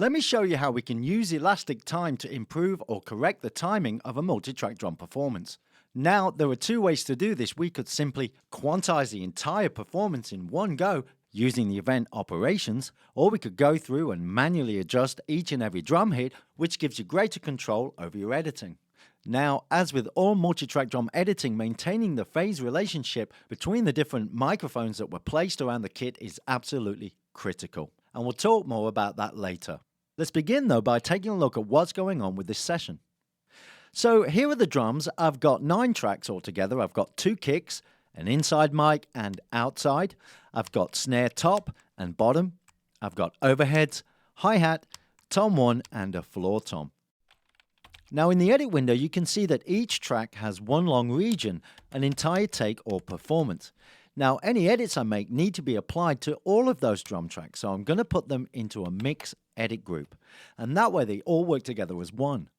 Let me show you how we can use elastic time to improve or correct the timing of a multi-track drum performance. Now, there are two ways to do this. We could simply quantize the entire performance in one go using the event operations, or we could go through and manually adjust each and every drum hit, which gives you greater control over your editing. Now, as with all multi-track drum editing, maintaining the phase relationship between the different microphones that were placed around the kit is absolutely critical. And we'll talk more about that later. Let's begin though by taking a look at what's going on with this session. So here are the drums. I've got 9 tracks altogether. I've got 2 kicks, an inside mic and outside. I've got snare top and bottom. I've got overheads, hi-hat, tom 1 and a floor tom. Now in the edit window you can see that each track has one long region, an entire take or performance. Now any edits I make need to be applied to all of those drum tracks, so I'm going to put them into a mix edit group, and that way they all work together as one.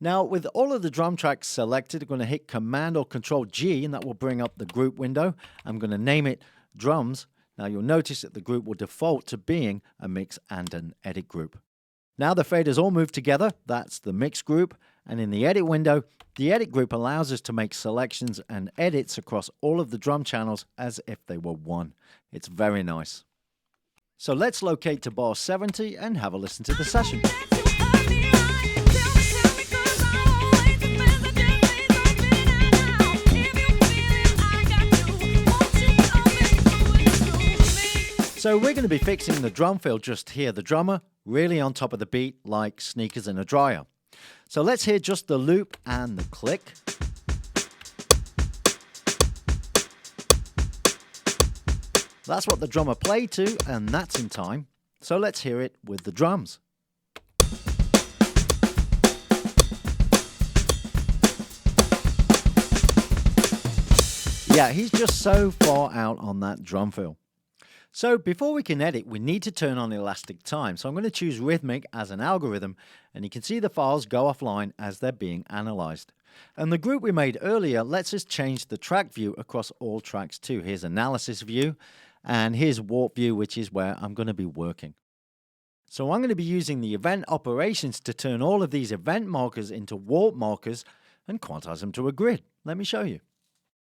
Now with all of the drum tracks selected, I'm going to hit Command or Control G and that will bring up the group window. I'm going to name it drums. Now you'll notice that the group will default to being a mix and an edit group. Now the faders all move together, that's the mix group, and in the edit window, the edit group allows us to make selections and edits across all of the drum channels as if they were one. It's very nice. So let's locate to bar 70 and have a listen to the session. So we're going to be fixing the drum fill just here, the drummer really on top of the beat like sneakers in a dryer. So let's hear just the loop and the click. That's what the drummer played to, and that's in time. So let's hear it with the drums. Yeah, he's just so far out on that drum fill. So before we can edit, we need to turn on elastic time. So I'm going to choose rhythmic as an algorithm, and you can see the files go offline as they're being analyzed. And the group we made earlier lets us change the track view across all tracks too. Here's analysis view, and here's warp view, which is where I'm going to be working. So I'm going to be using the event operations to turn all of these event markers into warp markers and quantize them to a grid. Let me show you.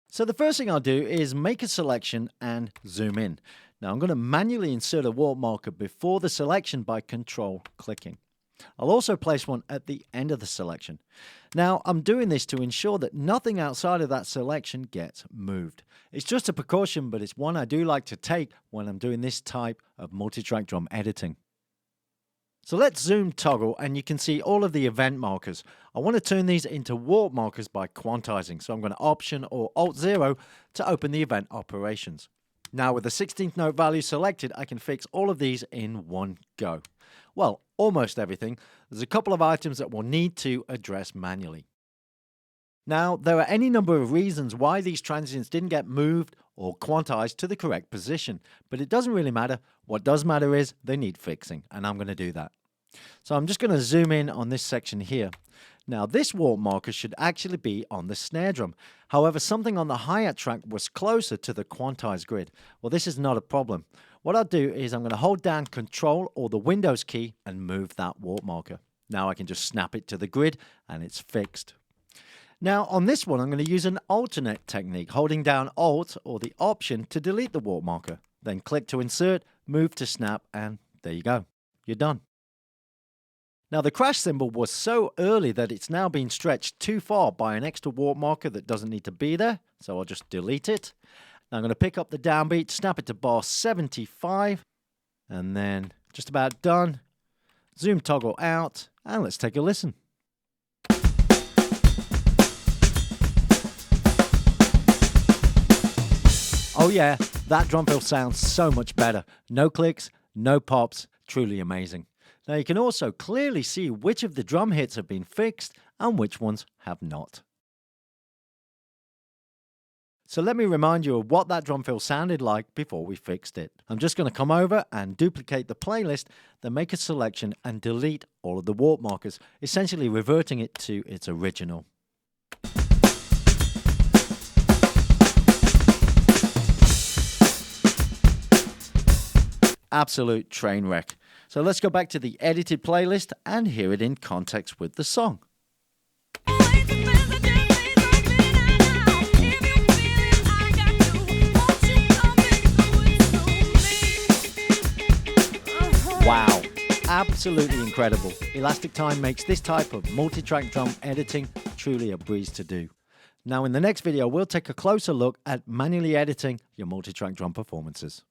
So the first thing I'll do is make a selection and zoom in. Now I'm going to manually insert a warp marker before the selection by ctrl-clicking. I'll also place one at the end of the selection. Now I'm doing this to ensure that nothing outside of that selection gets moved. It's just a precaution, but it's one I do like to take when I'm doing this type of multi-track drum editing. So let's zoom toggle and you can see all of the event markers. I want to turn these into warp markers by quantizing. So I'm going to Option or Alt 0 to open the event operations. Now with the 16th note value selected, I can fix all of these in one go. Well, almost everything. There's a couple of items that we'll need to address manually. Now, there are any number of reasons why these transients didn't get moved or quantized to the correct position, but it doesn't really matter. What does matter is they need fixing, and I'm going to do that. So I'm just going to zoom in on this section here. Now this warp marker should actually be on the snare drum. However, something on the hi-hat track was closer to the quantized grid. Well, this is not a problem. What I'll do is I'm going to hold down Control or the Windows key and move that warp marker. Now I can just snap it to the grid and it's fixed. Now on this one I'm going to use an alternate technique, holding down Alt or the Option to delete the warp marker. Then click to insert, move to snap, and there you go. You're done. Now the crash symbol was so early that it's now been stretched too far by an extra warp marker that doesn't need to be there, so I'll just delete it. Now I'm going to pick up the downbeat, snap it to bar 75, and then just about done. Zoom toggle out, and let's take a listen. Oh yeah, that drum fill sounds so much better. No clicks, no pops, truly amazing. Now you can also clearly see which of the drum hits have been fixed and which ones have not. So let me remind you of what that drum fill sounded like before we fixed it. I'm just going to come over and duplicate the playlist, then make a selection and delete all of the warp markers, essentially reverting it to its original. Absolute train wreck. So let's go back to the edited playlist and hear it in context with the song. Wow, absolutely incredible. Elastic Time makes this type of multi-track drum editing truly a breeze to do. Now in the next video, we'll take a closer look at manually editing your multi-track drum performances.